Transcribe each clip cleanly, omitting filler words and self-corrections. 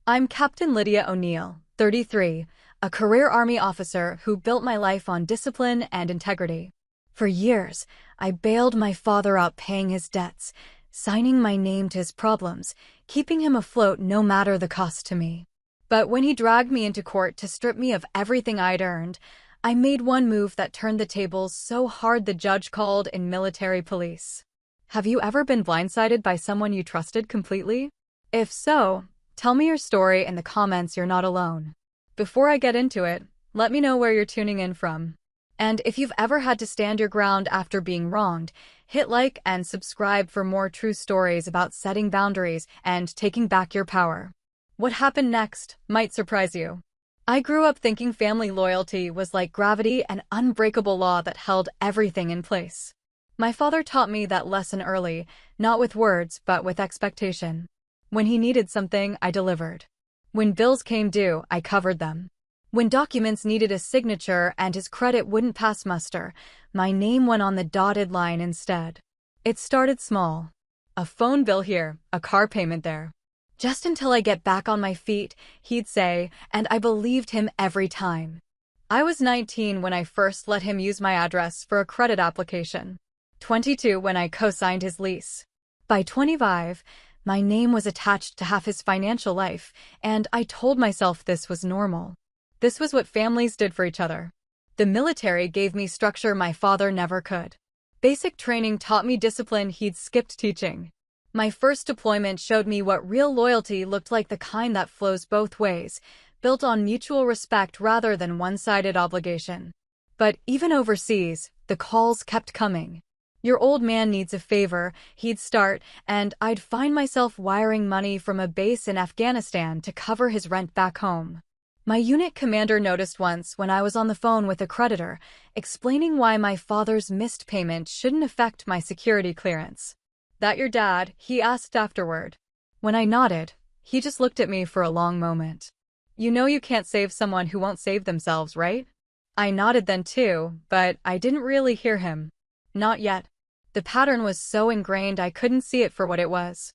I'm Captain Lydia O'Neill, 33, a career Army officer who built my life on discipline and integrity. For years, I bailed my father out paying his debts, signing my name to his problems, keeping him afloat no matter the cost to me. But when he dragged me into court to strip me of everything I'd earned, I made one move that turned the tables so hard the judge called in military police. Have you ever been blindsided by someone you trusted completely? If so, tell me your story in the comments. You're not alone. Before I get into it, let me know where you're tuning in from. And if you've ever had to stand your ground after being wronged, hit like and subscribe for more true stories about setting boundaries and taking back your power. What happened next might surprise you. I grew up thinking family loyalty was like gravity, an unbreakable law that held everything in place. My father taught me that lesson early, not with words but with expectation. When he needed something, I delivered. When bills came due, I covered them. When documents needed a signature and his credit wouldn't pass muster, my name went on the dotted line instead. It started small. A phone bill here, a car payment there. Just until I get back on my feet, he'd say, and I believed him every time. I was 19 when I first let him use my address for a credit application. 22 when I co-signed his lease. By 25, my name was attached to half his financial life, and I told myself this was normal. This was what families did for each other. The military gave me structure my father never could. Basic training taught me discipline he'd skipped teaching. My first deployment showed me what real loyalty looked like, the kind that flows both ways, built on mutual respect rather than one-sided obligation. But even overseas, the calls kept coming. Your old man needs a favor, he'd start, and I'd find myself wiring money from a base in Afghanistan to cover his rent back home. My unit commander noticed once when I was on the phone with a creditor, explaining why my father's missed payment shouldn't affect my security clearance. "That your dad?" he asked afterward. When I nodded, he just looked at me for a long moment. "You know you can't save someone who won't save themselves, right?" I nodded then too, but I didn't really hear him. Not yet. The pattern was so ingrained I couldn't see it for what it was.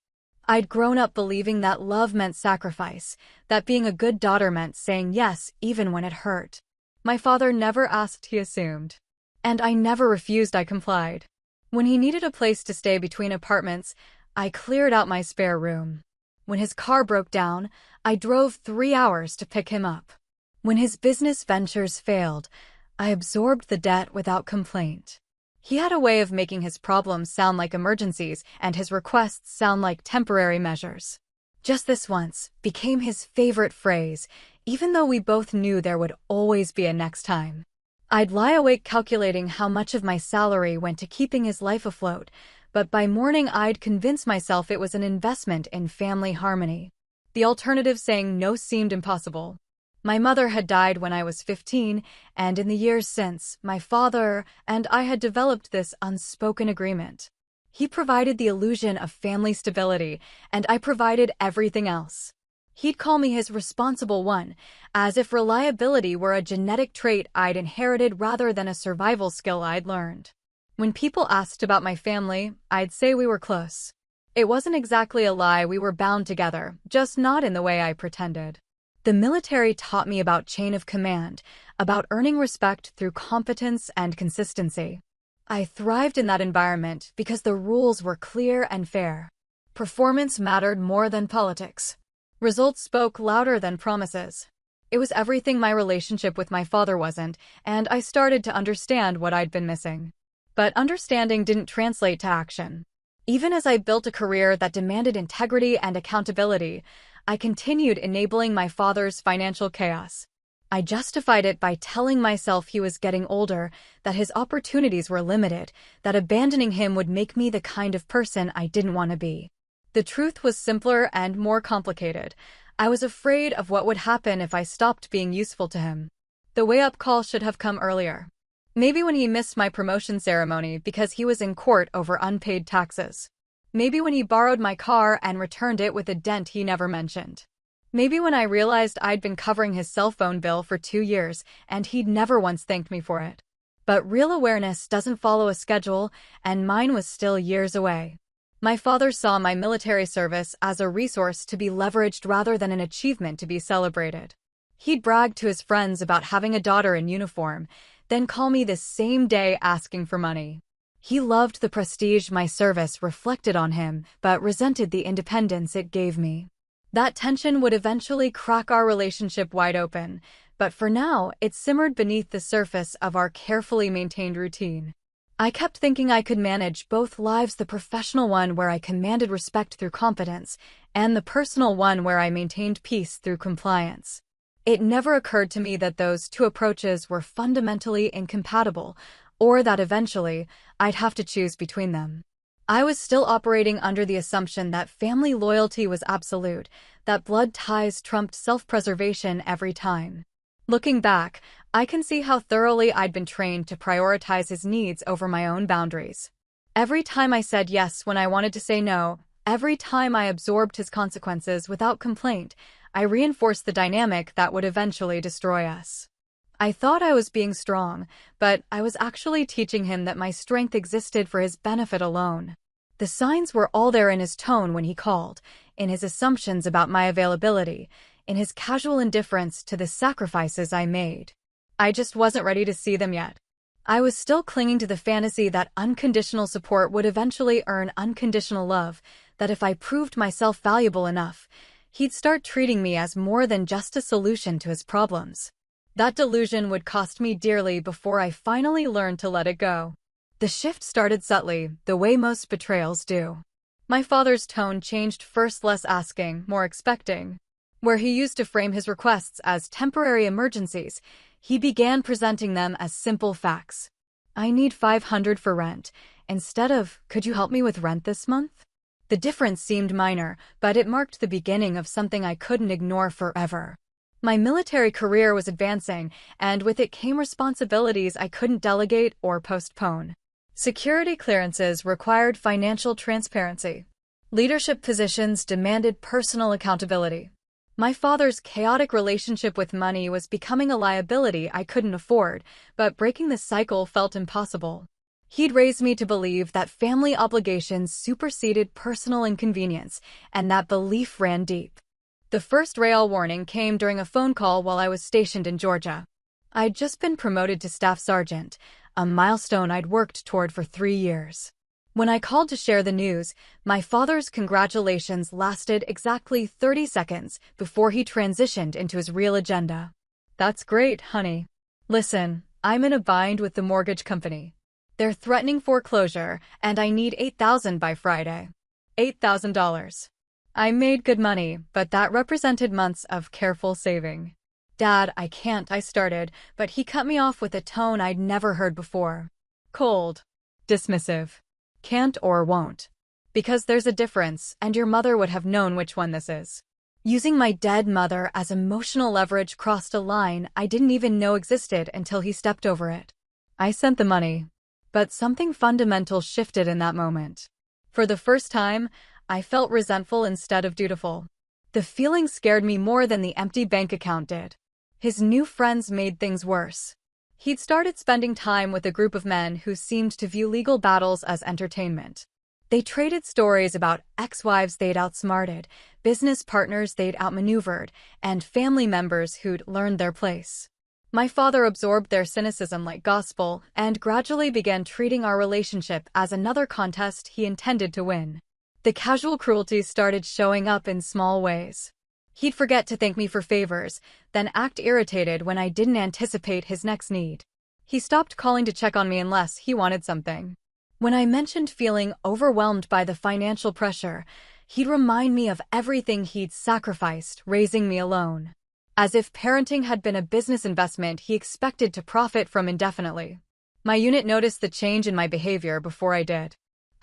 I'd grown up believing that love meant sacrifice, that being a good daughter meant saying yes even when it hurt. My father never asked, he assumed. And I never refused, I complied. When he needed a place to stay between apartments, I cleared out my spare room. When his car broke down, I drove 3 hours to pick him up. When his business ventures failed, I absorbed the debt without complaint. He had a way of making his problems sound like emergencies and his requests sound like temporary measures. "Just this once" became his favorite phrase, even though we both knew there would always be a next time. I'd lie awake calculating how much of my salary went to keeping his life afloat, but by morning I'd convince myself it was an investment in family harmony. The alternative, saying no, seemed impossible. My mother had died when I was 15, and in the years since, my father and I had developed this unspoken agreement. He provided the illusion of family stability, and I provided everything else. He'd call me his responsible one, as if reliability were a genetic trait I'd inherited rather than a survival skill I'd learned. When people asked about my family, I'd say we were close. It wasn't exactly a lie, we were bound together, just not in the way I pretended. The military taught me about chain of command, about earning respect through competence and consistency. I thrived in that environment because the rules were clear and fair. Performance mattered more than politics. Results spoke louder than promises. It was everything my relationship with my father wasn't, and I started to understand what I'd been missing. But understanding didn't translate to action. Even as I built a career that demanded integrity and accountability, I continued enabling my father's financial chaos. I justified it by telling myself he was getting older, that his opportunities were limited, that abandoning him would make me the kind of person I didn't want to be. The truth was simpler and more complicated. I was afraid of what would happen if I stopped being useful to him. The wake-up call should have come earlier. Maybe when he missed my promotion ceremony because he was in court over unpaid taxes. Maybe when he borrowed my car and returned it with a dent he never mentioned. Maybe when I realized I'd been covering his cell phone bill for 2 years and he'd never once thanked me for it. But real awareness doesn't follow a schedule, and mine was still years away. My father saw my military service as a resource to be leveraged rather than an achievement to be celebrated. He'd brag to his friends about having a daughter in uniform, then call me the same day asking for money. He loved the prestige my service reflected on him, but resented the independence it gave me. That tension would eventually crack our relationship wide open, but for now, it simmered beneath the surface of our carefully maintained routine. I kept thinking I could manage both lives, the professional one where I commanded respect through competence, and the personal one where I maintained peace through compliance. It never occurred to me that those two approaches were fundamentally incompatible, or that eventually, I'd have to choose between them. I was still operating under the assumption that family loyalty was absolute, that blood ties trumped self-preservation every time. Looking back, I can see how thoroughly I'd been trained to prioritize his needs over my own boundaries. Every time I said yes when I wanted to say no, every time I absorbed his consequences without complaint, I reinforced the dynamic that would eventually destroy us. I thought I was being strong, but I was actually teaching him that my strength existed for his benefit alone. The signs were all there in his tone when he called, in his assumptions about my availability, in his casual indifference to the sacrifices I made. I just wasn't ready to see them yet. I was still clinging to the fantasy that unconditional support would eventually earn unconditional love, that if I proved myself valuable enough, he'd start treating me as more than just a solution to his problems. That delusion would cost me dearly before I finally learned to let it go. The shift started subtly, the way most betrayals do. My father's tone changed, first less asking, more expecting. Where he used to frame his requests as temporary emergencies, he began presenting them as simple facts. I need $500 for rent, instead of, could you help me with rent this month? The difference seemed minor, but it marked the beginning of something I couldn't ignore forever. My military career was advancing, and with it came responsibilities I couldn't delegate or postpone. Security clearances required financial transparency. Leadership positions demanded personal accountability. My father's chaotic relationship with money was becoming a liability I couldn't afford, but breaking the cycle felt impossible. He'd raised me to believe that family obligations superseded personal inconvenience, and that belief ran deep. The first rail warning came during a phone call while I was stationed in Georgia. I'd just been promoted to staff sergeant, a milestone I'd worked toward for 3 years. When I called to share the news, my father's congratulations lasted exactly 30 seconds before he transitioned into his real agenda. That's great, honey. Listen, I'm in a bind with the mortgage company. They're threatening foreclosure, and I need $8,000 by Friday. $8,000. I made good money, but that represented months of careful saving. Dad, I can't, I started, but he cut me off with a tone I'd never heard before. Cold. Dismissive. Can't or won't. Because there's a difference, and your mother would have known which one this is. Using my dead mother as emotional leverage crossed a line I didn't even know existed until he stepped over it. I sent the money. But something fundamental shifted in that moment. For the first time, I felt resentful instead of dutiful. The feeling scared me more than the empty bank account did. His new friends made things worse. He'd started spending time with a group of men who seemed to view legal battles as entertainment. They traded stories about ex-wives they'd outsmarted, business partners they'd outmaneuvered, and family members who'd learned their place. My father absorbed their cynicism like gospel and gradually began treating our relationship as another contest he intended to win. The casual cruelty started showing up in small ways. He'd forget to thank me for favors, then act irritated when I didn't anticipate his next need. He stopped calling to check on me unless he wanted something. When I mentioned feeling overwhelmed by the financial pressure, he'd remind me of everything he'd sacrificed raising me alone. As if parenting had been a business investment he expected to profit from indefinitely. My unit noticed the change in my behavior before I did.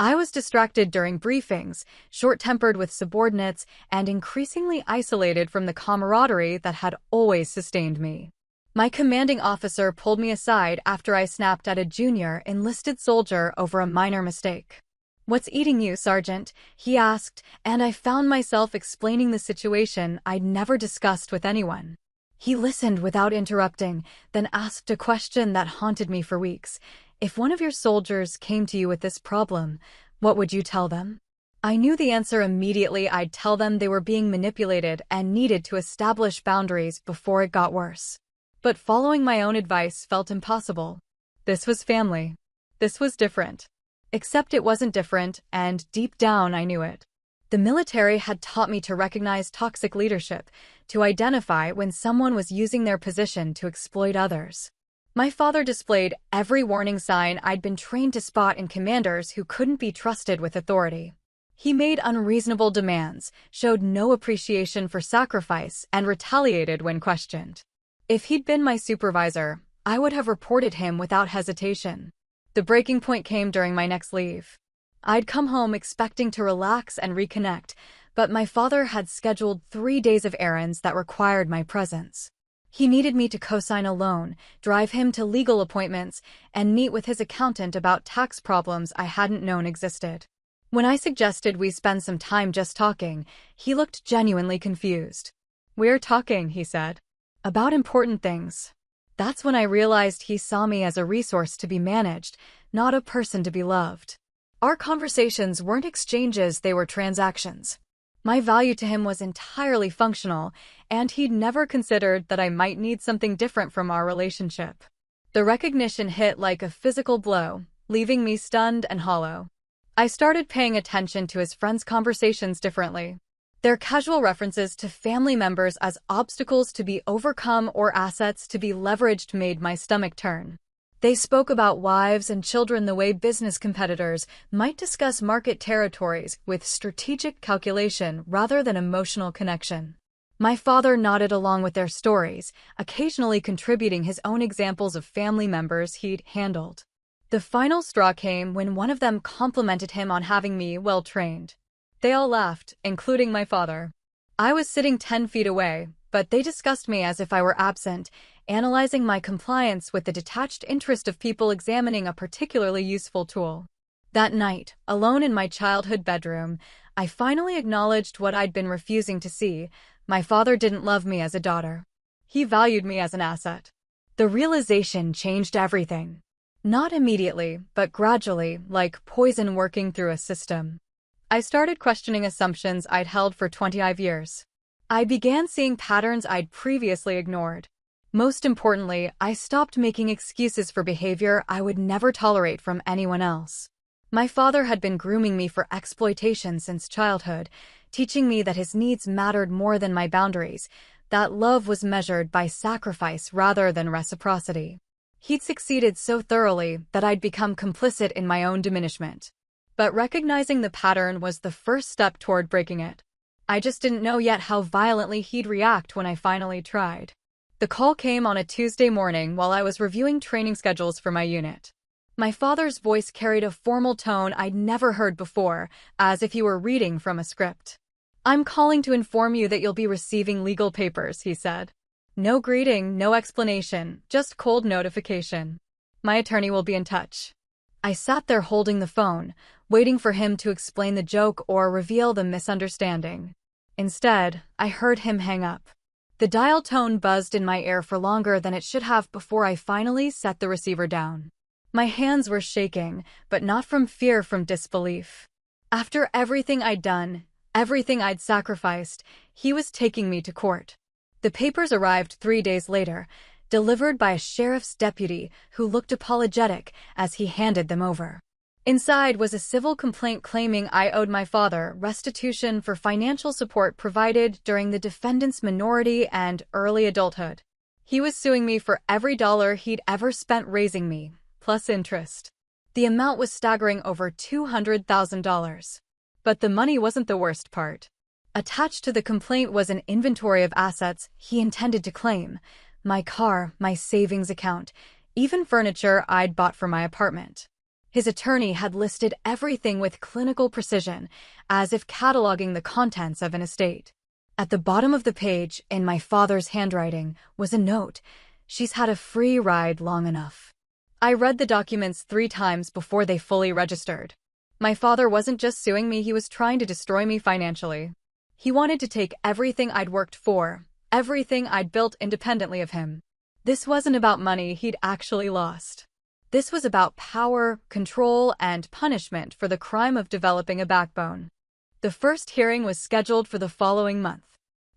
I was distracted during briefings, short-tempered with subordinates, and increasingly isolated from the camaraderie that had always sustained me. My commanding officer pulled me aside after I snapped at a junior enlisted soldier over a minor mistake. "What's eating you, Sergeant?" he asked, and I found myself explaining the situation I'd never discussed with anyone. He listened without interrupting, then asked a question that haunted me for weeks. "If one of your soldiers came to you with this problem, what would you tell them?" I knew the answer immediately. I'd tell them they were being manipulated and needed to establish boundaries before it got worse. But following my own advice felt impossible. This was family. This was different. Except it wasn't different, and deep down I knew it. The military had taught me to recognize toxic leadership, to identify when someone was using their position to exploit others. My father displayed every warning sign I'd been trained to spot in commanders who couldn't be trusted with authority. He made unreasonable demands, showed no appreciation for sacrifice, and retaliated when questioned. If he'd been my supervisor, I would have reported him without hesitation. The breaking point came during my next leave. I'd come home expecting to relax and reconnect, but my father had scheduled 3 days of errands that required my presence. He needed me to co-sign a loan, drive him to legal appointments, and meet with his accountant about tax problems I hadn't known existed. When I suggested we spend some time just talking, he looked genuinely confused. "We're talking," he said, "about important things." That's when I realized he saw me as a resource to be managed, not a person to be loved. Our conversations weren't exchanges, they were transactions. My value to him was entirely functional, and he'd never considered that I might need something different from our relationship. The recognition hit like a physical blow, leaving me stunned and hollow. I started paying attention to his friends' conversations differently. Their casual references to family members as obstacles to be overcome or assets to be leveraged made my stomach turn. They spoke about wives and children the way business competitors might discuss market territories with strategic calculation rather than emotional connection. My father nodded along with their stories, occasionally contributing his own examples of family members he'd handled. The final straw came when one of them complimented him on having me well trained. They all laughed, including my father. I was sitting 10 feet away, but they discussed me as if I were absent, analyzing my compliance with the detached interest of people examining a particularly useful tool. That night, alone in my childhood bedroom, I finally acknowledged what I'd been refusing to see. My father didn't love me as a daughter. He valued me as an asset. The realization changed everything. Not immediately, but gradually, like poison working through a system. I started questioning assumptions I'd held for 25 years. I began seeing patterns I'd previously ignored. Most importantly, I stopped making excuses for behavior I would never tolerate from anyone else. My father had been grooming me for exploitation since childhood, teaching me that his needs mattered more than my boundaries, that love was measured by sacrifice rather than reciprocity. He'd succeeded so thoroughly that I'd become complicit in my own diminishment. But recognizing the pattern was the first step toward breaking it. I just didn't know yet how violently he'd react when I finally tried. The call came on a Tuesday morning while I was reviewing training schedules for my unit. My father's voice carried a formal tone I'd never heard before, as if he were reading from a script. "I'm calling to inform you that you'll be receiving legal papers," he said. No greeting, no explanation, just cold notification. "My attorney will be in touch." I sat there holding the phone, waiting for him to explain the joke or reveal the misunderstanding. Instead, I heard him hang up. The dial tone buzzed in my ear for longer than it should have before I finally set the receiver down. My hands were shaking, but not from fear, from disbelief. After everything I'd done, everything I'd sacrificed, he was taking me to court. The papers arrived 3 days later, delivered by a sheriff's deputy who looked apologetic as he handed them over. Inside was a civil complaint claiming I owed my father restitution for financial support provided during the defendant's minority and early adulthood. He was suing me for every dollar he'd ever spent raising me, plus interest. The amount was staggering, over $200,000. But the money wasn't the worst part. Attached to the complaint was an inventory of assets he intended to claim: my car, my savings account, even furniture I'd bought for my apartment. His attorney had listed everything with clinical precision, as if cataloging the contents of an estate. At the bottom of the page, in my father's handwriting, was a note: "She's had a free ride long enough." I read the documents 3 times before they fully registered. My father wasn't just suing me, he was trying to destroy me financially. He wanted to take everything I'd worked for, everything I'd built independently of him. This wasn't about money he'd actually lost. This was about power, control, and punishment for the crime of developing a backbone. The first hearing was scheduled for the following month.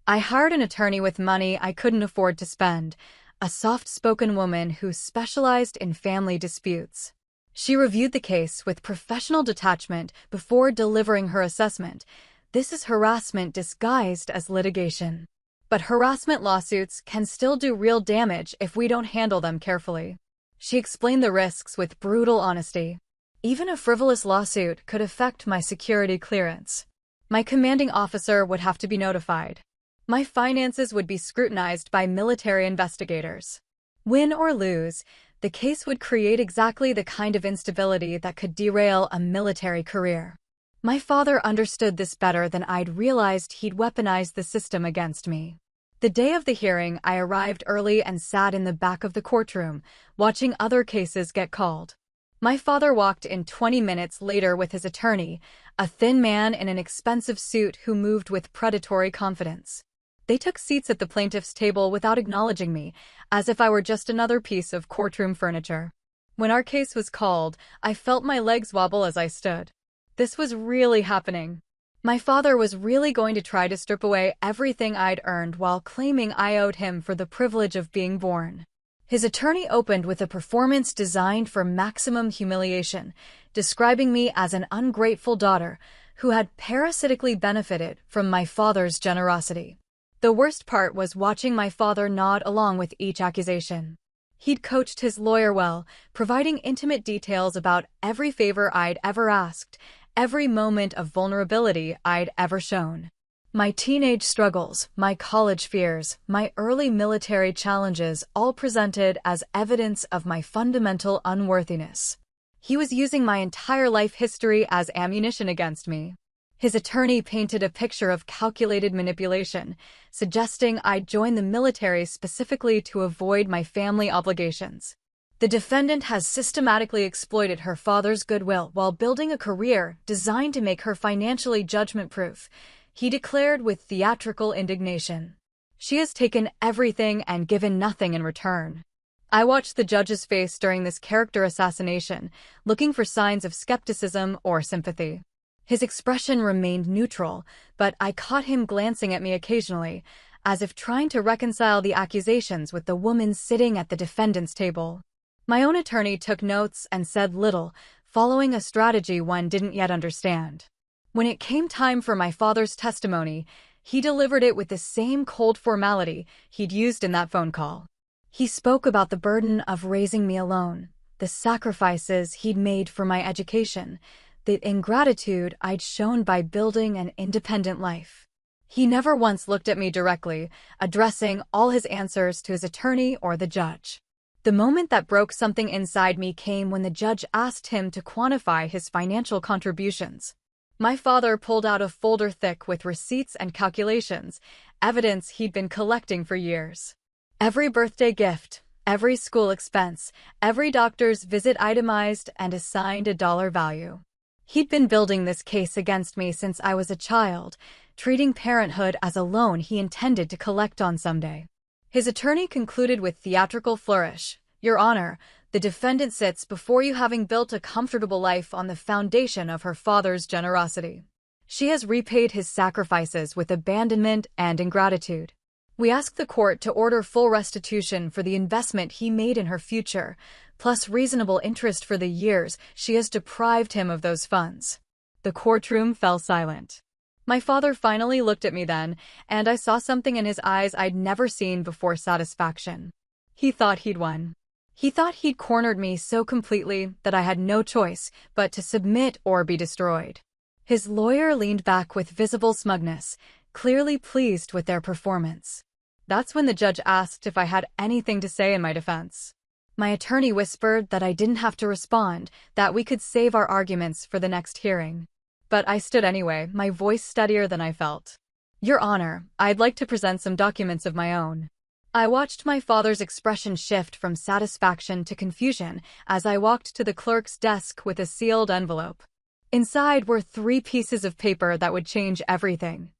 I hired an attorney with money I couldn't afford to spend, a soft-spoken woman who specialized in family disputes. She reviewed the case with professional detachment before delivering her assessment. This is harassment disguised as litigation. But harassment lawsuits can still do real damage if we don't handle them carefully. She explained the risks with brutal honesty. Even a frivolous lawsuit could affect my security clearance. My commanding officer would have to be notified. My finances would be scrutinized by military investigators. Win or lose, the case would create exactly the kind of instability that could derail a military career. My father understood this better than I'd realized. He'd weaponized the system against me. The day of the hearing, I arrived early and sat in the back of the courtroom, watching other cases get called. My father walked in 20 minutes later with his attorney, a thin man in an expensive suit who moved with predatory confidence. They took seats at the plaintiff's table without acknowledging me, as if I were just another piece of courtroom furniture. When our case was called, I felt my legs wobble as I stood. This was really happening. My father was really going to try to strip away everything I'd earned while claiming I owed him for the privilege of being born. His attorney opened with a performance designed for maximum humiliation, describing me as an ungrateful daughter who had parasitically benefited from my father's generosity. The worst part was watching my father nod along with each accusation. He'd coached his lawyer well, providing intimate details about every favor I'd ever asked, every moment of vulnerability I'd ever shown. My teenage struggles, my college fears, my early military challenges all presented as evidence of my fundamental unworthiness. He was using my entire life history as ammunition against me. His attorney painted a picture of calculated manipulation, suggesting I'd join the military specifically to avoid my family obligations. The defendant has systematically exploited her father's goodwill while building a career designed to make her financially judgment-proof, he declared with theatrical indignation. She has taken everything and given nothing in return. I watched the judge's face during this character assassination, looking for signs of skepticism or sympathy. His expression remained neutral, but I caught him glancing at me occasionally, as if trying to reconcile the accusations with the woman sitting at the defendant's table. My own attorney took notes and said little, following a strategy one didn't yet understand. When it came time for my father's testimony, he delivered it with the same cold formality he'd used in that phone call. He spoke about the burden of raising me alone, the sacrifices he'd made for my education, the ingratitude I'd shown by building an independent life. He never once looked at me directly, addressing all his answers to his attorney or the judge. The moment that broke something inside me came when the judge asked him to quantify his financial contributions. My father pulled out a folder thick with receipts and calculations, evidence he'd been collecting for years. Every birthday gift, every school expense, every doctor's visit itemized and assigned a dollar value. He'd been building this case against me since I was a child, treating parenthood as a loan he intended to collect on someday. His attorney concluded with theatrical flourish, "Your Honor, the defendant sits before you having built a comfortable life on the foundation of her father's generosity. She has repaid his sacrifices with abandonment and ingratitude. We ask the court to order full restitution for the investment he made in her future, plus reasonable interest for the years she has deprived him of those funds." The courtroom fell silent. My father finally looked at me then, and I saw something in his eyes I'd never seen before: satisfaction. He thought he'd won. He thought he'd cornered me so completely that I had no choice but to submit or be destroyed. His lawyer leaned back with visible smugness, clearly pleased with their performance. That's when the judge asked if I had anything to say in my defense. My attorney whispered that I didn't have to respond, that we could save our arguments for the next hearing. But I stood anyway, my voice steadier than I felt. "Your Honor, I'd like to present some documents of my own." I watched my father's expression shift from satisfaction to confusion as I walked to the clerk's desk with a sealed envelope. Inside were 3 pieces of paper that would change everything.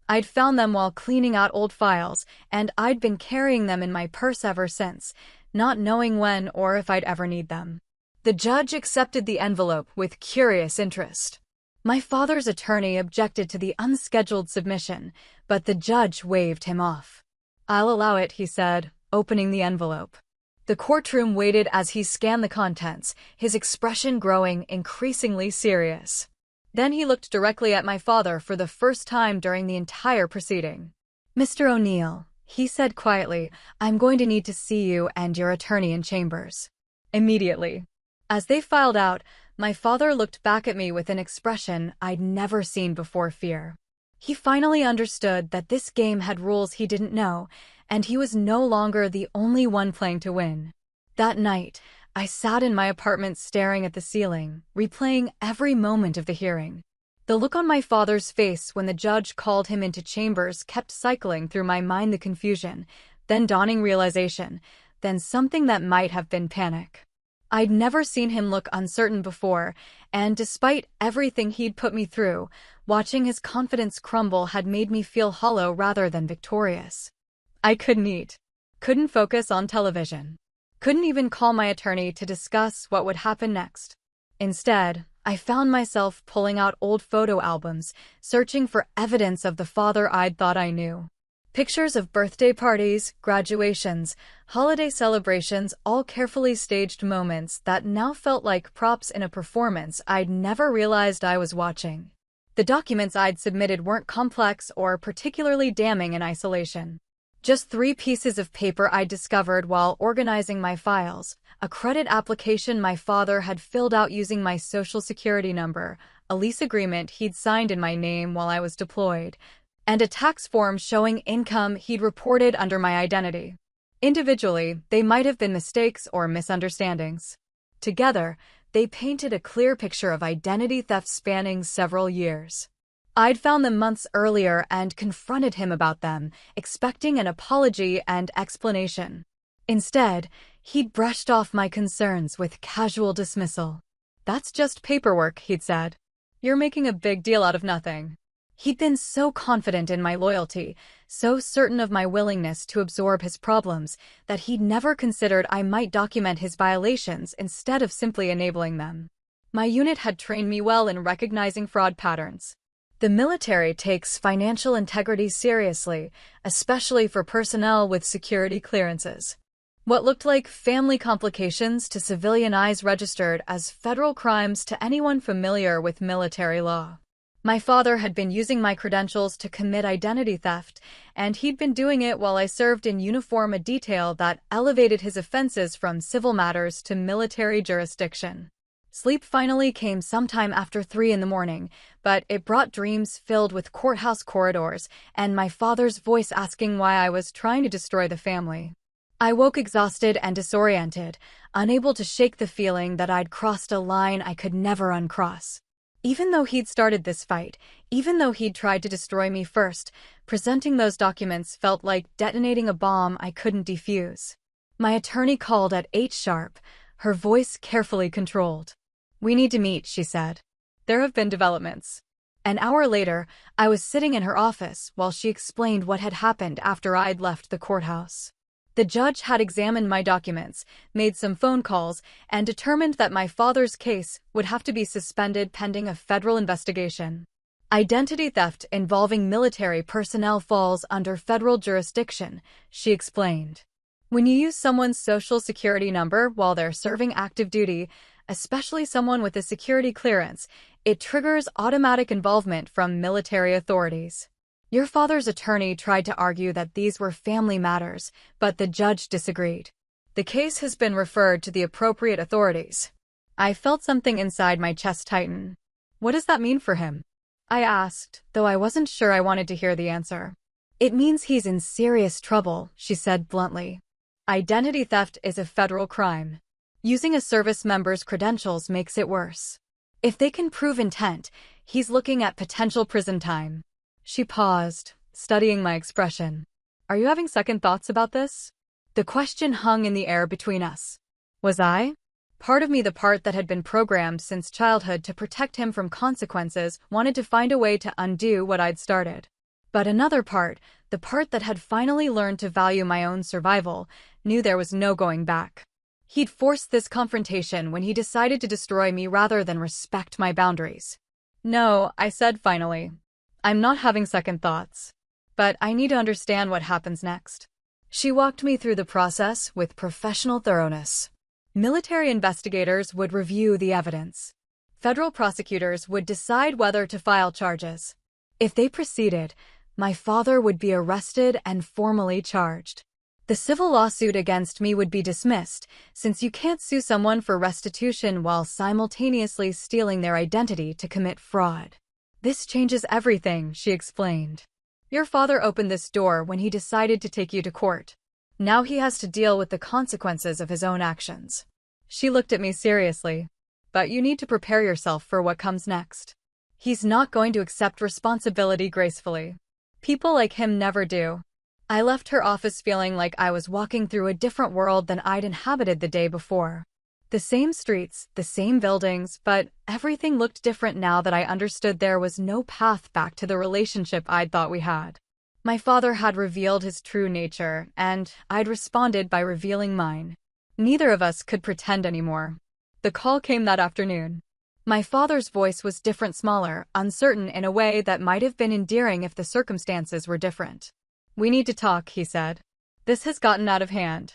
I'd found them while cleaning out old files, and I'd been carrying them in my purse ever since, not knowing when or if I'd ever need them. The judge accepted the envelope with curious interest. My father's attorney objected to the unscheduled submission, but the judge waved him off. "I'll allow it," he said, opening the envelope. The courtroom waited as he scanned the contents, his expression growing increasingly serious. Then he looked directly at my father for the first time during the entire proceeding. "Mr. O'Neill," he said quietly, "I'm going to need to see you and your attorney in chambers." Immediately. As they filed out, my father looked back at me with an expression I'd never seen before: fear. He finally understood that this game had rules he didn't know, and he was no longer the only one playing to win. That night, I sat in my apartment staring at the ceiling, replaying every moment of the hearing. The look on my father's face when the judge called him into chambers kept cycling through my mind: the confusion, then dawning realization, then something that might have been panic. I'd never seen him look uncertain before, and despite everything he'd put me through, watching his confidence crumble had made me feel hollow rather than victorious. I couldn't eat, couldn't focus on television, couldn't even call my attorney to discuss what would happen next. Instead, I found myself pulling out old photo albums, searching for evidence of the father I'd thought I knew. Pictures of birthday parties, graduations, holiday celebrations, all carefully staged moments that now felt like props in a performance I'd never realized I was watching. The documents I'd submitted weren't complex or particularly damning in isolation. Just 3 pieces of paper I'd discovered while organizing my files: a credit application my father had filled out using my social security number, a lease agreement he'd signed in my name while I was deployed, and a tax form showing income he'd reported under my identity. Individually, they might have been mistakes or misunderstandings. Together, they painted a clear picture of identity theft spanning several years. I'd found them months earlier and confronted him about them, expecting an apology and explanation. Instead, he'd brushed off my concerns with casual dismissal. "That's just paperwork," he'd said. "You're making a big deal out of nothing." He'd been so confident in my loyalty, so certain of my willingness to absorb his problems, that he'd never considered I might document his violations instead of simply enabling them. My unit had trained me well in recognizing fraud patterns. The military takes financial integrity seriously, especially for personnel with security clearances. What looked like family complications to civilian eyes registered as federal crimes to anyone familiar with military law. My father had been using my credentials to commit identity theft, and he'd been doing it while I served in uniform, a detail that elevated his offenses from civil matters to military jurisdiction. Sleep finally came sometime after 3 in the morning, but it brought dreams filled with courthouse corridors and my father's voice asking why I was trying to destroy the family. I woke exhausted and disoriented, unable to shake the feeling that I'd crossed a line I could never uncross. Even though he'd started this fight, even though he'd tried to destroy me first, presenting those documents felt like detonating a bomb I couldn't defuse. My attorney called at 8 sharp, her voice carefully controlled. "We need to meet," she said. "There have been developments." An hour later, I was sitting in her office while she explained what had happened after I'd left the courthouse. The judge had examined my documents, made some phone calls, and determined that my father's case would have to be suspended pending a federal investigation. Identity theft involving military personnel falls under federal jurisdiction, she explained. When you use someone's social security number while they're serving active duty, especially someone with a security clearance, it triggers automatic involvement from military authorities. Your father's attorney tried to argue that these were family matters, but the judge disagreed. The case has been referred to the appropriate authorities. I felt something inside my chest tighten. "What does that mean for him?" I asked, though I wasn't sure I wanted to hear the answer. "It means he's in serious trouble," she said bluntly. Identity theft is a federal crime. Using a service member's credentials makes it worse. If they can prove intent, he's looking at potential prison time. She paused, studying my expression. "Are you having second thoughts about this?" The question hung in the air between us. Was I? Part of me, the part that had been programmed since childhood to protect him from consequences, wanted to find a way to undo what I'd started. But another part, the part that had finally learned to value my own survival, knew there was no going back. He'd forced this confrontation when he decided to destroy me rather than respect my boundaries. No, I said finally. I'm not having second thoughts. But I need to understand what happens next. She walked me through the process with professional thoroughness. Military investigators would review the evidence. Federal prosecutors would decide whether to file charges. If they proceeded, my father would be arrested and formally charged. The civil lawsuit against me would be dismissed, since you can't sue someone for restitution while simultaneously stealing their identity to commit fraud. This changes everything, she explained. Your father opened this door when he decided to take you to court. Now he has to deal with the consequences of his own actions. She looked at me seriously. But you need to prepare yourself for what comes next. He's not going to accept responsibility gracefully. People like him never do. I left her office feeling like I was walking through a different world than I'd inhabited the day before. The same streets, the same buildings, but everything looked different now that I understood there was no path back to the relationship I'd thought we had. My father had revealed his true nature, and I'd responded by revealing mine. Neither of us could pretend anymore. The call came that afternoon. My father's voice was different, smaller, uncertain in a way that might have been endearing if the circumstances were different. We need to talk, he said. This has gotten out of hand.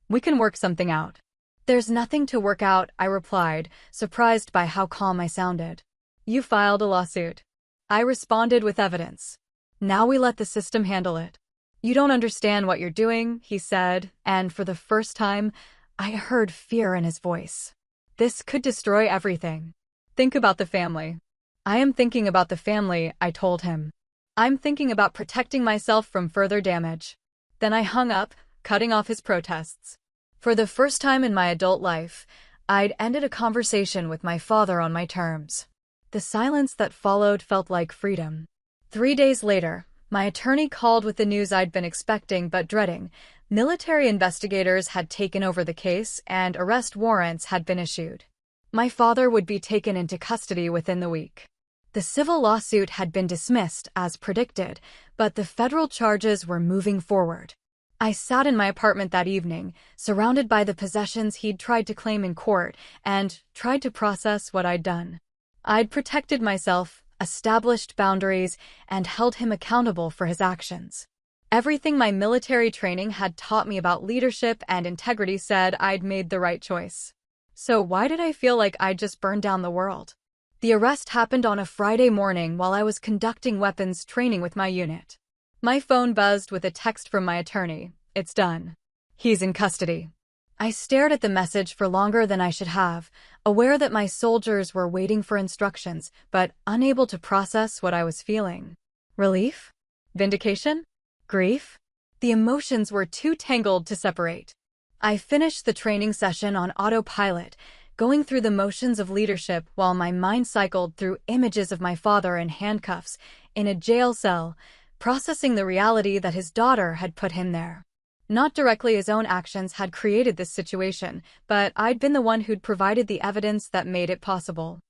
We can work something out. There's nothing to work out, I replied, surprised by how calm I sounded. You filed a lawsuit. I responded with evidence. Now we let the system handle it. You don't understand what you're doing, he said, and for the first time, I heard fear in his voice. This could destroy everything. Think about the family. I am thinking about the family, I told him. I'm thinking about protecting myself from further damage. Then I hung up, cutting off his protests. For the first time in my adult life, I'd ended a conversation with my father on my terms. The silence that followed felt like freedom. 3 days later, my attorney called with the news I'd been expecting but dreading. Military investigators had taken over the case and arrest warrants had been issued. My father would be taken into custody within the week. The civil lawsuit had been dismissed as predicted, but the federal charges were moving forward. I sat in my apartment that evening, surrounded by the possessions he'd tried to claim in court, and tried to process what I'd done. I'd protected myself, established boundaries, and held him accountable for his actions. Everything my military training had taught me about leadership and integrity said I'd made the right choice. So why did I feel like I'd just burned down the world? The arrest happened on a Friday morning while I was conducting weapons training with my unit. My phone buzzed with a text from my attorney. It's done. He's in custody. I stared at the message for longer than I should have, aware that my soldiers were waiting for instructions, but unable to process what I was feeling. Relief? Vindication? Grief? The emotions were too tangled to separate. I finished the training session on autopilot, going through the motions of leadership while my mind cycled through images of my father in handcuffs, in a jail cell, processing the reality that his daughter had put him there. Not directly his own actions had created this situation, but I'd been the one who'd provided the evidence that made it possible.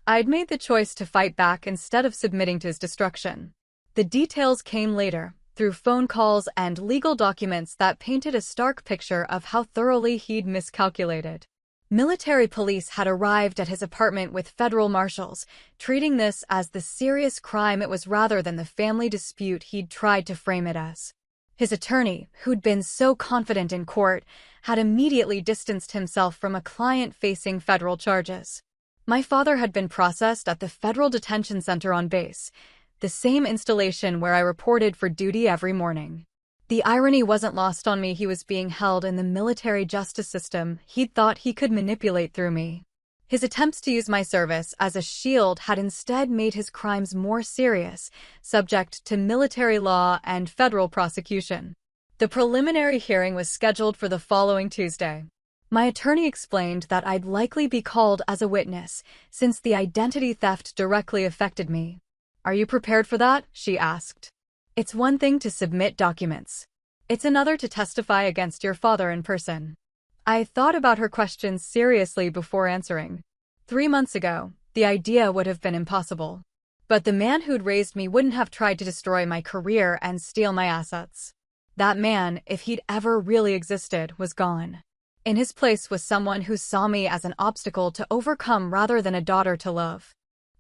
I'd made the choice to fight back instead of submitting to his destruction. The details came later, through phone calls and legal documents that painted a stark picture of how thoroughly he'd miscalculated. Military police had arrived at his apartment with federal marshals, treating this as the serious crime it was rather than the family dispute he'd tried to frame it as. His attorney, who'd been so confident in court, had immediately distanced himself from a client facing federal charges. My father had been processed at the Federal Detention Center on base, the same installation where I reported for duty every morning. The irony wasn't lost on me. He was being held in the military justice system he'd thought he could manipulate through me. His attempts to use my service as a shield had instead made his crimes more serious, subject to military law and federal prosecution. The preliminary hearing was scheduled for the following Tuesday. My attorney explained that I'd likely be called as a witness, since the identity theft directly affected me. Are you prepared for that? She asked. It's one thing to submit documents. It's another to testify against your father in person. I thought about her questions seriously before answering. 3 months ago, the idea would have been impossible. But the man who'd raised me wouldn't have tried to destroy my career and steal my assets. That man, if he'd ever really existed, was gone. In his place was someone who saw me as an obstacle to overcome rather than a daughter to love.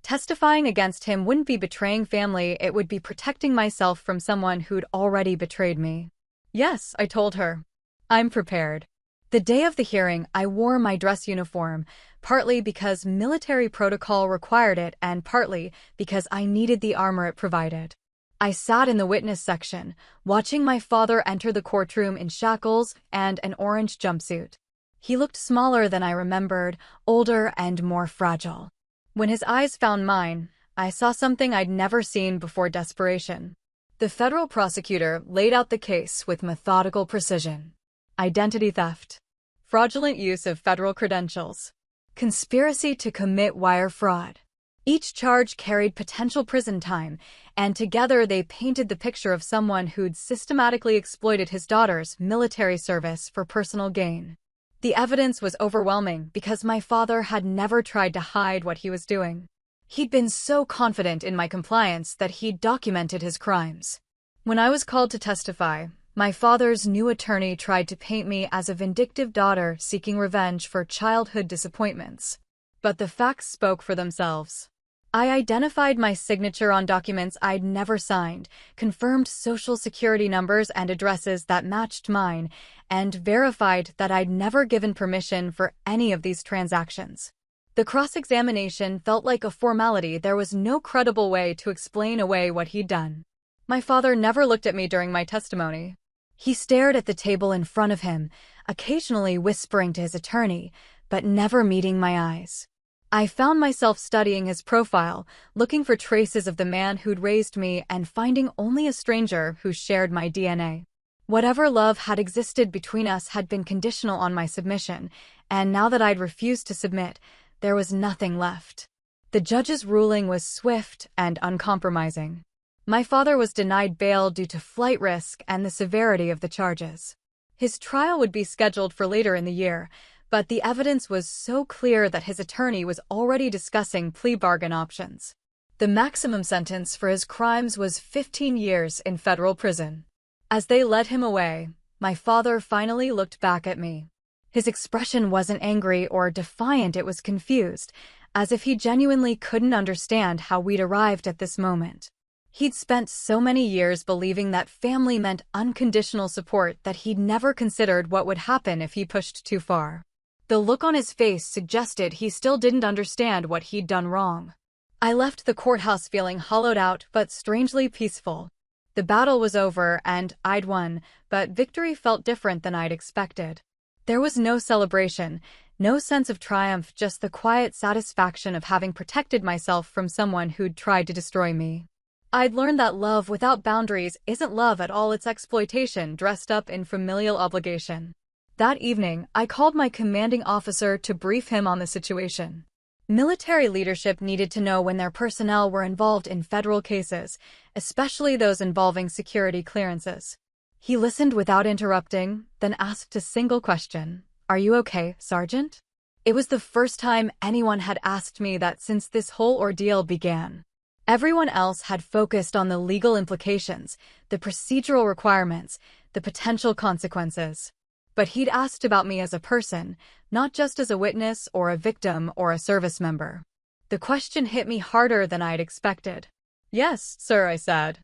Testifying against him wouldn't be betraying family, it would be protecting myself from someone who'd already betrayed me. Yes, I told her. I'm prepared. The day of the hearing, I wore my dress uniform, partly because military protocol required it and partly because I needed the armor it provided. I sat in the witness section, watching my father enter the courtroom in shackles and an orange jumpsuit. He looked smaller than I remembered, older and more fragile. When his eyes found mine, I saw something I'd never seen before: desperation. The federal prosecutor laid out the case with methodical precision. Identity theft, fraudulent use of federal credentials, conspiracy to commit wire fraud. Each charge carried potential prison time, and together they painted the picture of someone who'd systematically exploited his daughter's military service for personal gain. The evidence was overwhelming because my father had never tried to hide what he was doing. He'd been so confident in my compliance that he'd documented his crimes. When I was called to testify, my father's new attorney tried to paint me as a vindictive daughter seeking revenge for childhood disappointments. But the facts spoke for themselves. I identified my signature on documents I'd never signed, confirmed social security numbers and addresses that matched mine, and verified that I'd never given permission for any of these transactions. The cross-examination felt like a formality. There was no credible way to explain away what he'd done. My father never looked at me during my testimony. He stared at the table in front of him, occasionally whispering to his attorney, but never meeting my eyes. I found myself studying his profile, looking for traces of the man who'd raised me and finding only a stranger who shared my DNA. Whatever love had existed between us had been conditional on my submission, and now that I'd refused to submit, there was nothing left. The judge's ruling was swift and uncompromising. My father was denied bail due to flight risk and the severity of the charges. His trial would be scheduled for later in the year, but the evidence was so clear that his attorney was already discussing plea bargain options. The maximum sentence for his crimes was 15 years in federal prison. As they led him away, my father finally looked back at me. His expression wasn't angry or defiant, it was confused, as if he genuinely couldn't understand how we'd arrived at this moment. He'd spent so many years believing that family meant unconditional support that he'd never considered what would happen if he pushed too far. The look on his face suggested he still didn't understand what he'd done wrong. I left the courthouse feeling hollowed out but strangely peaceful. The battle was over and I'd won, but victory felt different than I'd expected. There was no celebration, no sense of triumph, just the quiet satisfaction of having protected myself from someone who'd tried to destroy me. I'd learned that love without boundaries isn't love at all, it's exploitation dressed up in familial obligation. That evening, I called my commanding officer to brief him on the situation. Military leadership needed to know when their personnel were involved in federal cases, especially those involving security clearances. He listened without interrupting, then asked a single question. "Are you okay, Sergeant?" It was the first time anyone had asked me that since this whole ordeal began. Everyone else had focused on the legal implications, the procedural requirements, the potential consequences. But he'd asked about me as a person, not just as a witness or a victim or a service member. The question hit me harder than I'd expected. "Yes, sir," I said.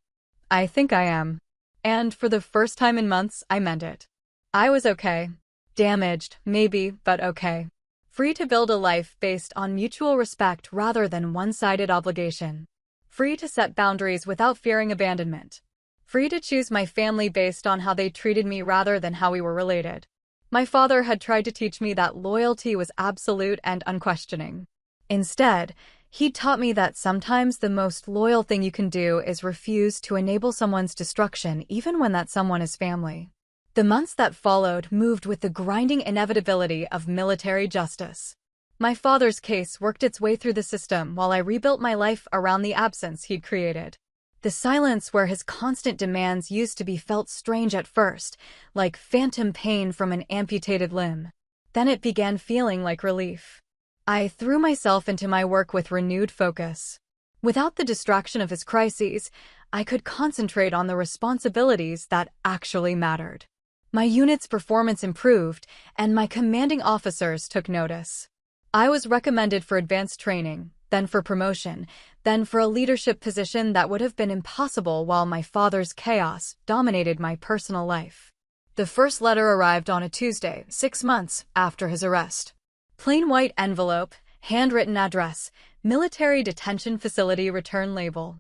"I think I am." And for the first time in months, I meant it. I was okay. Damaged, maybe, but okay. Free to build a life based on mutual respect rather than one-sided obligation. Free to set boundaries without fearing abandonment. Free to choose my family based on how they treated me rather than how we were related. My father had tried to teach me that loyalty was absolute and unquestioning. Instead, he taught me that sometimes the most loyal thing you can do is refuse to enable someone's destruction, even when that someone is family. The months that followed moved with the grinding inevitability of military justice. My father's case worked its way through the system while I rebuilt my life around the absence he'd created. The silence where his constant demands used to be felt strange at first, like phantom pain from an amputated limb. Then it began feeling like relief. I threw myself into my work with renewed focus. Without the distraction of his crises, I could concentrate on the responsibilities that actually mattered. My unit's performance improved, and my commanding officers took notice. I was recommended for advanced training, then for promotion, then for a leadership position that would have been impossible while my father's chaos dominated my personal life. The first letter arrived on a Tuesday, 6 months after his arrest. Plain white envelope, handwritten address, military detention facility return label.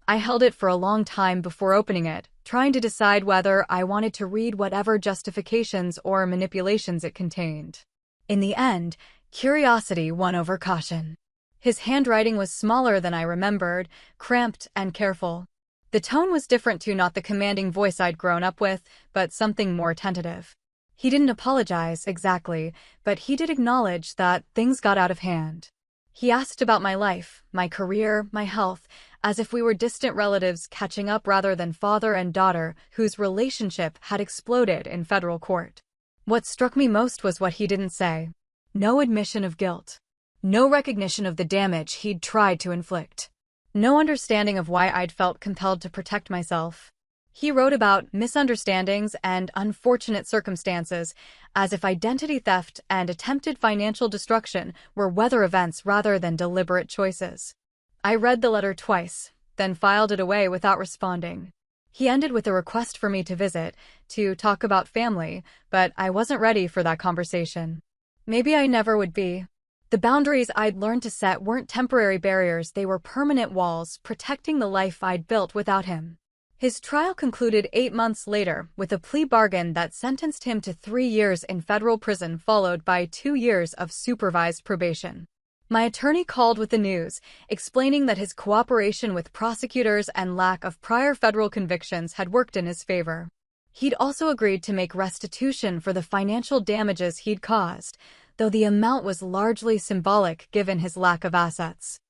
I held it for a long time before opening it, trying to decide whether I wanted to read whatever justifications or manipulations it contained. In the end, curiosity won over caution. His handwriting was smaller than I remembered, cramped and careful. The tone was different too, not the commanding voice I'd grown up with, but something more tentative. He didn't apologize exactly, but he did acknowledge that things got out of hand. He asked about my life, my career, my health, as if we were distant relatives catching up rather than father and daughter whose relationship had exploded in federal court. What struck me most was what he didn't say. No admission of guilt. No recognition of the damage he'd tried to inflict. No understanding of why I'd felt compelled to protect myself. He wrote about misunderstandings and unfortunate circumstances, as if identity theft and attempted financial destruction were weather events rather than deliberate choices. I read the letter twice, then filed it away without responding. He ended with a request for me to visit, to talk about family, but I wasn't ready for that conversation. Maybe I never would be. The boundaries I'd learned to set weren't temporary barriers, they were permanent walls protecting the life I'd built without him. His trial concluded 8 months later with a plea bargain that sentenced him to 3 years in federal prison, followed by 2 years of supervised probation. My attorney called with the news, explaining that his cooperation with prosecutors and lack of prior federal convictions had worked in his favor. He'd also agreed to make restitution for the financial damages he'd caused, though the amount was largely symbolic given his lack of assets.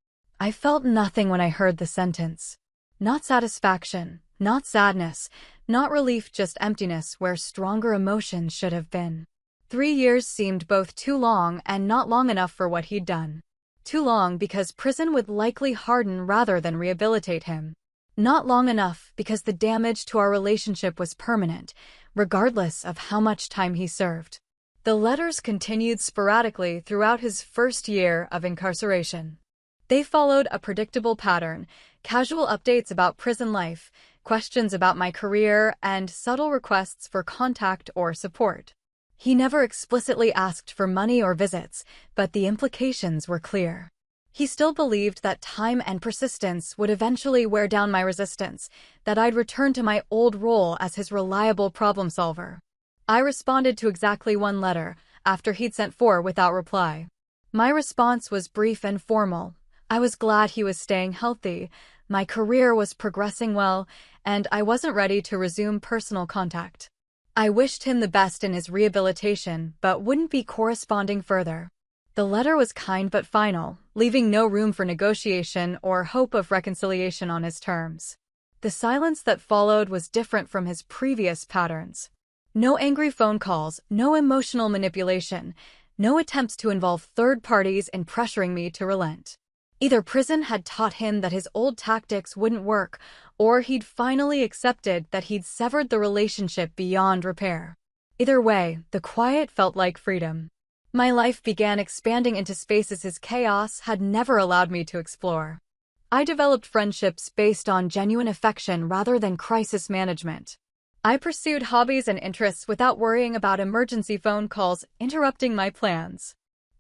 I felt nothing when I heard the sentence. Not satisfaction, not sadness, not relief, just emptiness where stronger emotions should have been. 3 years seemed both too long and not long enough for what he'd done. Too long because prison would likely harden rather than rehabilitate him. Not long enough because the damage to our relationship was permanent, regardless of how much time he served. The letters continued sporadically throughout his first year of incarceration. They followed a predictable pattern: casual updates about prison life, questions about my career, and subtle requests for contact or support. He never explicitly asked for money or visits, but the implications were clear. He still believed that time and persistence would eventually wear down my resistance, that I'd return to my old role as his reliable problem solver. I responded to exactly 1 letter, after he'd sent 4 without reply. My response was brief and formal. I was glad he was staying healthy, my career was progressing well, and I wasn't ready to resume personal contact. I wished him the best in his rehabilitation, but wouldn't be corresponding further. The letter was kind but final, leaving no room for negotiation or hope of reconciliation on his terms. The silence that followed was different from his previous patterns. No angry phone calls, no emotional manipulation, no attempts to involve third parties in pressuring me to relent. Either prison had taught him that his old tactics wouldn't work, or he'd finally accepted that he'd severed the relationship beyond repair. Either way, the quiet felt like freedom. My life began expanding into spaces his chaos had never allowed me to explore. I developed friendships based on genuine affection rather than crisis management. I pursued hobbies and interests without worrying about emergency phone calls interrupting my plans.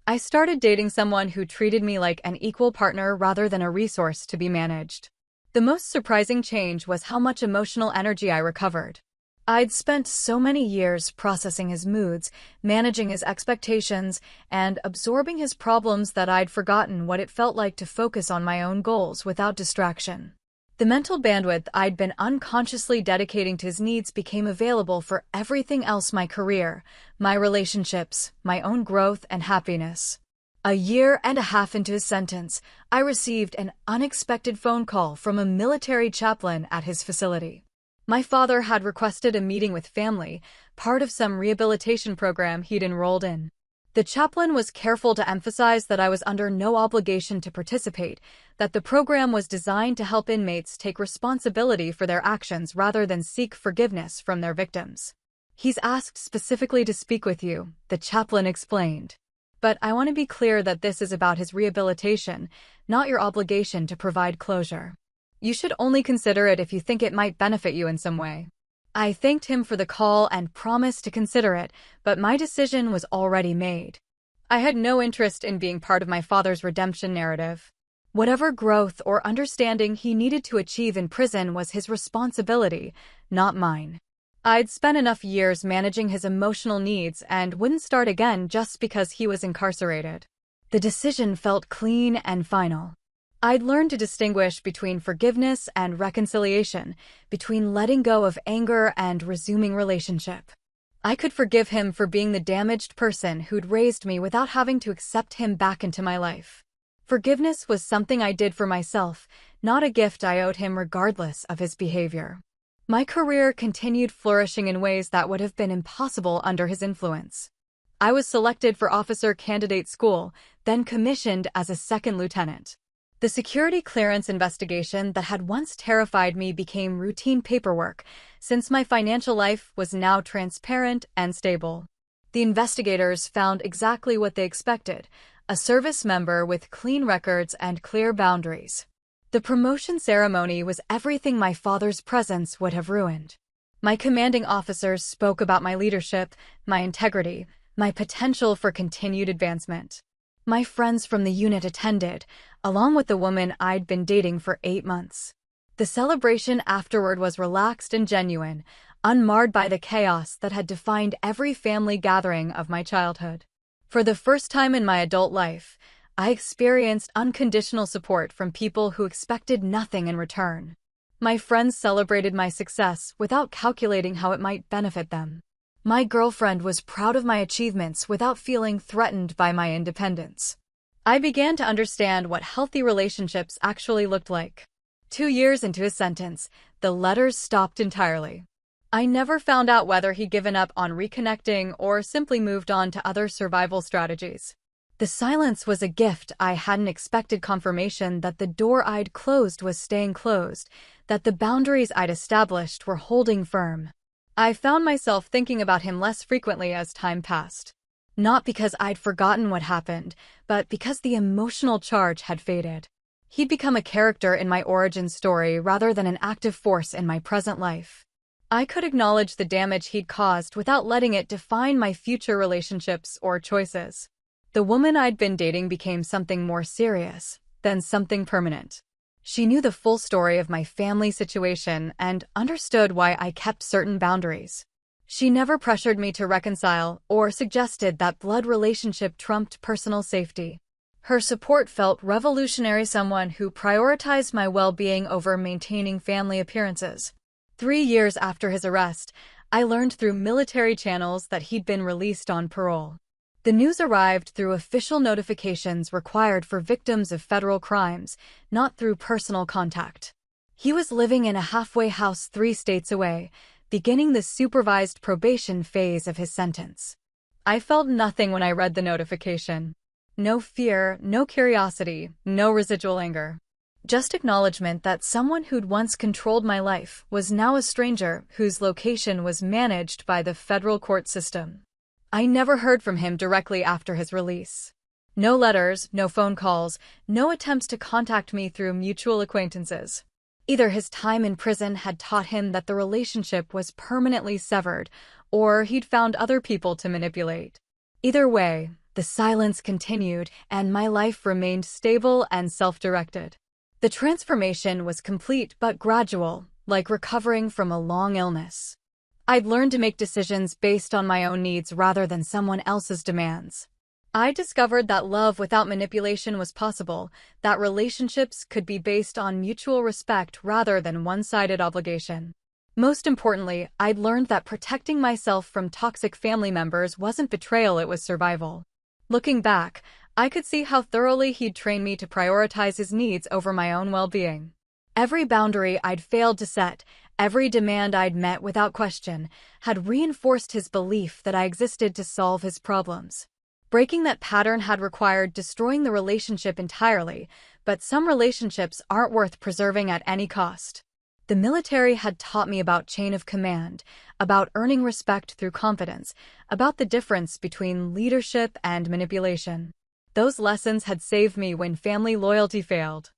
I started dating someone who treated me like an equal partner rather than a resource to be managed. The most surprising change was how much emotional energy I recovered. I'd spent so many years processing his moods, managing his expectations, and absorbing his problems that I'd forgotten what it felt like to focus on my own goals without distraction. The mental bandwidth I'd been unconsciously dedicating to his needs became available for everything else: my career, my relationships, my own growth and happiness. 1.5 years into his sentence, I received an unexpected phone call from a military chaplain at his facility. My father had requested a meeting with family, part of some rehabilitation program he'd enrolled in. The chaplain was careful to emphasize that I was under no obligation to participate, that the program was designed to help inmates take responsibility for their actions rather than seek forgiveness from their victims. "He's asked specifically to speak with you," the chaplain explained. But I want to be clear that this is about his rehabilitation, not your obligation to provide closure. You should only consider it if you think it might benefit you in some way. I thanked him for the call and promised to consider it, but my decision was already made. I had no interest in being part of my father's redemption narrative. Whatever growth or understanding he needed to achieve in prison was his responsibility, not mine. I'd spent enough years managing his emotional needs and wouldn't start again just because he was incarcerated. The decision felt clean and final. I'd learned to distinguish between forgiveness and reconciliation, between letting go of anger and resuming relationship. I could forgive him for being the damaged person who'd raised me without having to accept him back into my life. Forgiveness was something I did for myself, not a gift I owed him regardless of his behavior. My career continued flourishing in ways that would have been impossible under his influence. I was selected for officer candidate school, then commissioned as a second lieutenant. The security clearance investigation that had once terrified me became routine paperwork, since my financial life was now transparent and stable. The investigators found exactly what they expected: a service member with clean records and clear boundaries. The promotion ceremony was everything my father's presence would have ruined. My commanding officers spoke about my leadership, my integrity, my potential for continued advancement. My friends from the unit attended, along with the woman I'd been dating for 8 months. The celebration afterward was relaxed and genuine, unmarred by the chaos that had defined every family gathering of my childhood. For the first time in my adult life, I experienced unconditional support from people who expected nothing in return. My friends celebrated my success without calculating how it might benefit them. My girlfriend was proud of my achievements without feeling threatened by my independence. I began to understand what healthy relationships actually looked like. 2 years into his sentence, the letters stopped entirely. I never found out whether he'd given up on reconnecting or simply moved on to other survival strategies. The silence was a gift. I hadn't expected confirmation that the door I'd closed was staying closed, that the boundaries I'd established were holding firm. I found myself thinking about him less frequently as time passed. Not because I'd forgotten what happened, but because the emotional charge had faded. He'd become a character in my origin story rather than an active force in my present life. I could acknowledge the damage he'd caused without letting it define my future relationships or choices. The woman I'd been dating became something more serious, then something permanent. She knew the full story of my family situation and understood why I kept certain boundaries. She never pressured me to reconcile or suggested that blood relationship trumped personal safety. Her support felt revolutionary, someone who prioritized my well-being over maintaining family appearances. 3 years after his arrest, I learned through military channels that he'd been released on parole. The news arrived through official notifications required for victims of federal crimes, not through personal contact. He was living in a halfway house 3 states away, beginning the supervised probation phase of his sentence. I felt nothing when I read the notification. No fear, no curiosity, no residual anger. Just acknowledgement that someone who'd once controlled my life was now a stranger whose location was managed by the federal court system. I never heard from him directly after his release. No letters, no phone calls, no attempts to contact me through mutual acquaintances. Either his time in prison had taught him that the relationship was permanently severed, or he'd found other people to manipulate. Either way, the silence continued, and my life remained stable and self-directed. The transformation was complete but gradual, like recovering from a long illness. I'd learned to make decisions based on my own needs rather than someone else's demands. I discovered that love without manipulation was possible, that relationships could be based on mutual respect rather than one-sided obligation. Most importantly, I'd learned that protecting myself from toxic family members wasn't betrayal, it was survival. Looking back, I could see how thoroughly he'd trained me to prioritize his needs over my own well-being. Every boundary I'd failed to set, every demand I'd met without question, had reinforced his belief that I existed to solve his problems. Breaking that pattern had required destroying the relationship entirely, but some relationships aren't worth preserving at any cost. The military had taught me about chain of command, about earning respect through confidence, about the difference between leadership and manipulation. Those lessons had saved me when family loyalty failed.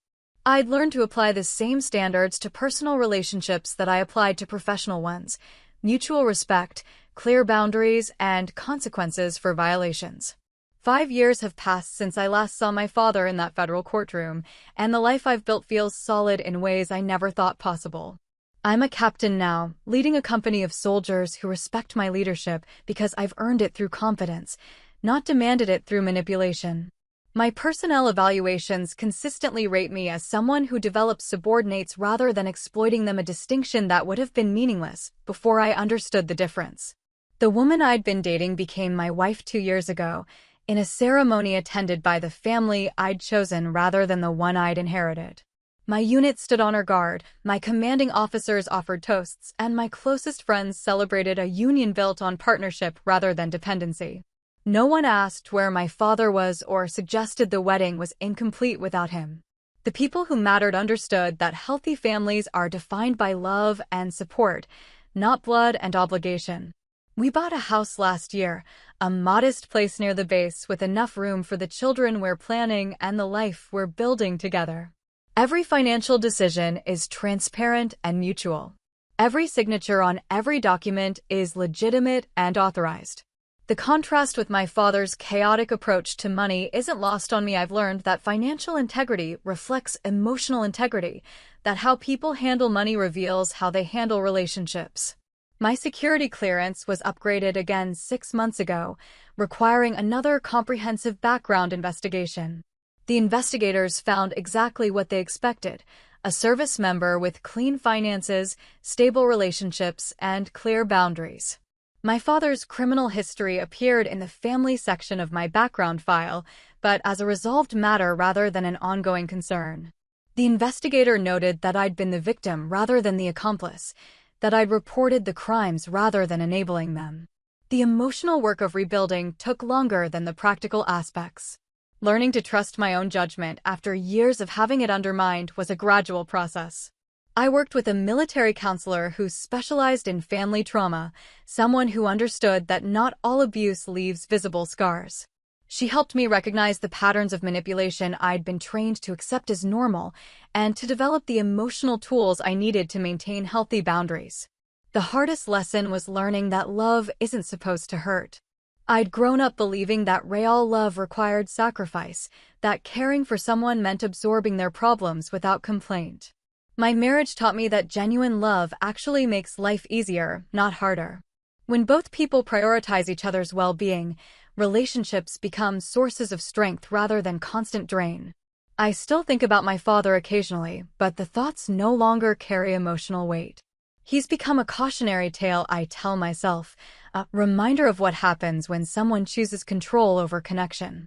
I'd learned to apply the same standards to personal relationships that I applied to professional ones: mutual respect, clear boundaries, and consequences for violations. 5 years have passed since I last saw my father in that federal courtroom, and the life I've built feels solid in ways I never thought possible. I'm a captain now, leading a company of soldiers who respect my leadership because I've earned it through confidence, not demanded it through manipulation. My personnel evaluations consistently rate me as someone who develops subordinates rather than exploiting them, a distinction that would have been meaningless before I understood the difference. The woman I'd been dating became my wife 2 years ago, in a ceremony attended by the family I'd chosen rather than the one I'd inherited. My unit stood on her guard, my commanding officers offered toasts, and my closest friends celebrated a union built on partnership rather than dependency. No one asked where my father was or suggested the wedding was incomplete without him. The people who mattered understood that healthy families are defined by love and support, not blood and obligation. We bought a house last year, a modest place near the base with enough room for the children we're planning and the life we're building together. Every financial decision is transparent and mutual. Every signature on every document is legitimate and authorized. The contrast with my father's chaotic approach to money isn't lost on me. I've learned that financial integrity reflects emotional integrity, that how people handle money reveals how they handle relationships. My security clearance was upgraded again 6 months ago, requiring another comprehensive background investigation. The investigators found exactly what they expected: a service member with clean finances, stable relationships, and clear boundaries. My father's criminal history appeared in the family section of my background file, but as a resolved matter rather than an ongoing concern. The investigator noted that I'd been the victim rather than the accomplice, that I'd reported the crimes rather than enabling them. The emotional work of rebuilding took longer than the practical aspects. Learning to trust my own judgment after years of having it undermined was a gradual process. I worked with a military counselor who specialized in family trauma, someone who understood that not all abuse leaves visible scars. She helped me recognize the patterns of manipulation I'd been trained to accept as normal and to develop the emotional tools I needed to maintain healthy boundaries. The hardest lesson was learning that love isn't supposed to hurt. I'd grown up believing that real love required sacrifice, that caring for someone meant absorbing their problems without complaint. My marriage taught me that genuine love actually makes life easier, not harder. When both people prioritize each other's well-being, relationships become sources of strength rather than constant drain. I still think about my father occasionally, but the thoughts no longer carry emotional weight. He's become a cautionary tale I tell myself, a reminder of what happens when someone chooses control over connection.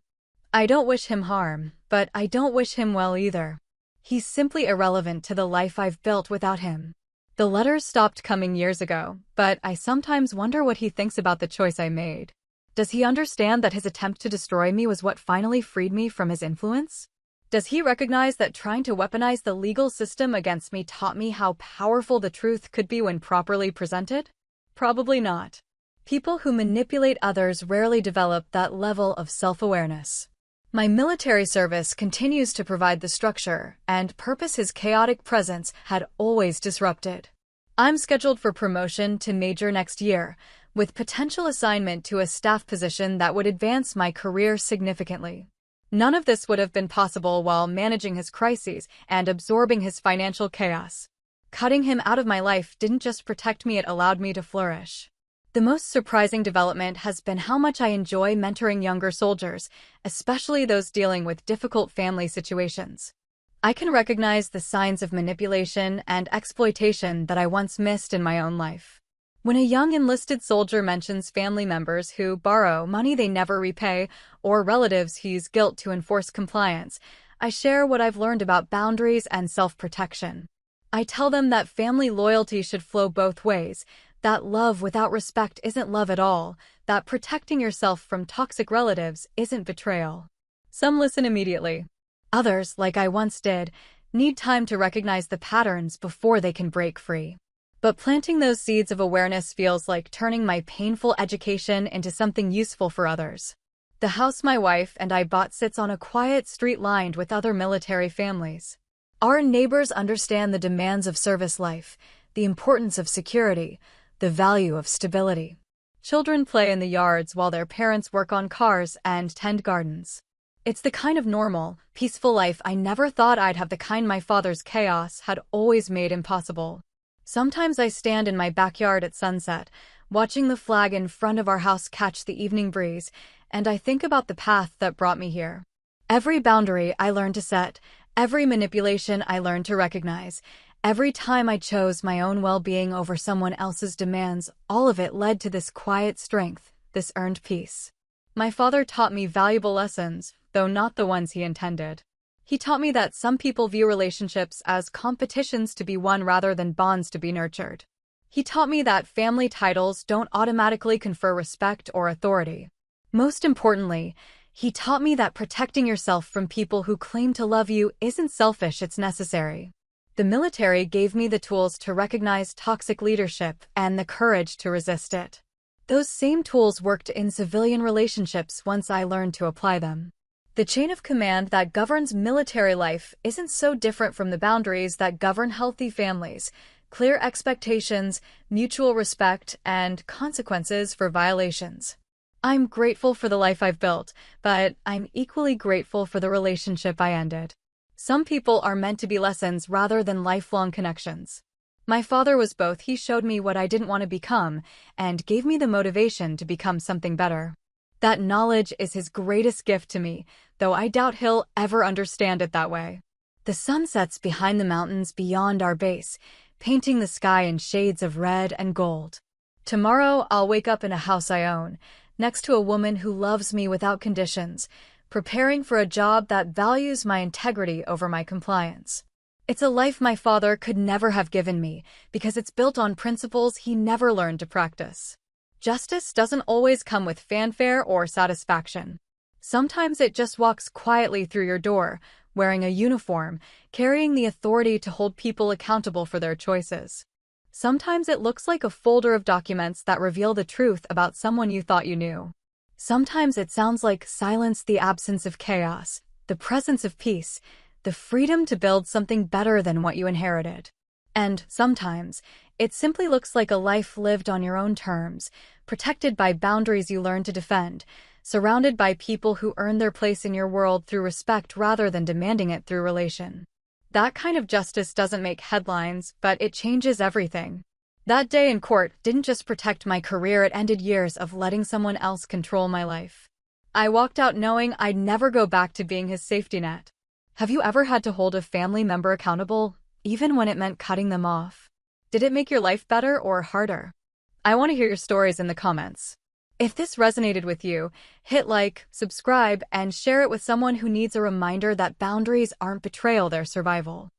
I don't wish him harm, but I don't wish him well either. He's simply irrelevant to the life I've built without him. The letters stopped coming years ago, but I sometimes wonder what he thinks about the choice I made. Does he understand that his attempt to destroy me was what finally freed me from his influence? Does he recognize that trying to weaponize the legal system against me taught me how powerful the truth could be when properly presented? Probably not. People who manipulate others rarely develop that level of self-awareness. My military service continues to provide the structure and purpose his chaotic presence had always disrupted. I'm scheduled for promotion to major next year, with potential assignment to a staff position that would advance my career significantly. None of this would have been possible while managing his crises and absorbing his financial chaos. Cutting him out of my life didn't just protect me, it allowed me to flourish. The most surprising development has been how much I enjoy mentoring younger soldiers, especially those dealing with difficult family situations. I can recognize the signs of manipulation and exploitation that I once missed in my own life. When a young enlisted soldier mentions family members who borrow money they never repay, or relatives who use guilt to enforce compliance, I share what I've learned about boundaries and self-protection. I tell them that family loyalty should flow both ways, that love without respect isn't love at all, that protecting yourself from toxic relatives isn't betrayal. Some listen immediately. Others, like I once did, need time to recognize the patterns before they can break free. But planting those seeds of awareness feels like turning my painful education into something useful for others. The house my wife and I bought sits on a quiet street lined with other military families. Our neighbors understand the demands of service life, the importance of security, the value of stability. Children play in the yards while their parents work on cars and tend gardens. It's the kind of normal, peaceful life I never thought I'd have, the kind my father's chaos had always made impossible. Sometimes I stand in my backyard at sunset, watching the flag in front of our house catch the evening breeze, and I think about the path that brought me here. Every boundary I learned to set, every manipulation I learned to recognize, every time I chose my own well-being over someone else's demands, all of it led to this quiet strength, this earned peace. My father taught me valuable lessons, though not the ones he intended. He taught me that some people view relationships as competitions to be won rather than bonds to be nurtured. He taught me that family titles don't automatically confer respect or authority. Most importantly, he taught me that protecting yourself from people who claim to love you isn't selfish, it's necessary. The military gave me the tools to recognize toxic leadership and the courage to resist it. Those same tools worked in civilian relationships once I learned to apply them. The chain of command that governs military life isn't so different from the boundaries that govern healthy families: clear expectations, mutual respect, and consequences for violations. I'm grateful for the life I've built, but I'm equally grateful for the relationship I ended. Some people are meant to be lessons rather than lifelong connections. My father was both. He showed me what I didn't want to become and gave me the motivation to become something better. That knowledge is his greatest gift to me, though I doubt he'll ever understand it that way. The sun sets behind the mountains beyond our base, painting the sky in shades of red and gold. Tomorrow I'll wake up in a house I own, next to a woman who loves me without conditions, preparing for a job that values my integrity over my compliance. It's a life my father could never have given me because it's built on principles he never learned to practice. Justice doesn't always come with fanfare or satisfaction. Sometimes it just walks quietly through your door, wearing a uniform, carrying the authority to hold people accountable for their choices. Sometimes it looks like a folder of documents that reveal the truth about someone you thought you knew. Sometimes it sounds like silence, the absence of chaos, the presence of peace, the freedom to build something better than what you inherited. And sometimes it simply looks like a life lived on your own terms, protected by boundaries you learned to defend, surrounded by people who earn their place in your world through respect rather than demanding it through relation. That kind of justice doesn't make headlines, but it changes everything. That day in court didn't just protect my career, it ended years of letting someone else control my life. I walked out knowing I'd never go back to being his safety net. Have you ever had to hold a family member accountable, even when it meant cutting them off? Did it make your life better or harder? I want to hear your stories in the comments. If this resonated with you, hit like, subscribe, and share it with someone who needs a reminder that boundaries aren't betrayal, they're survival.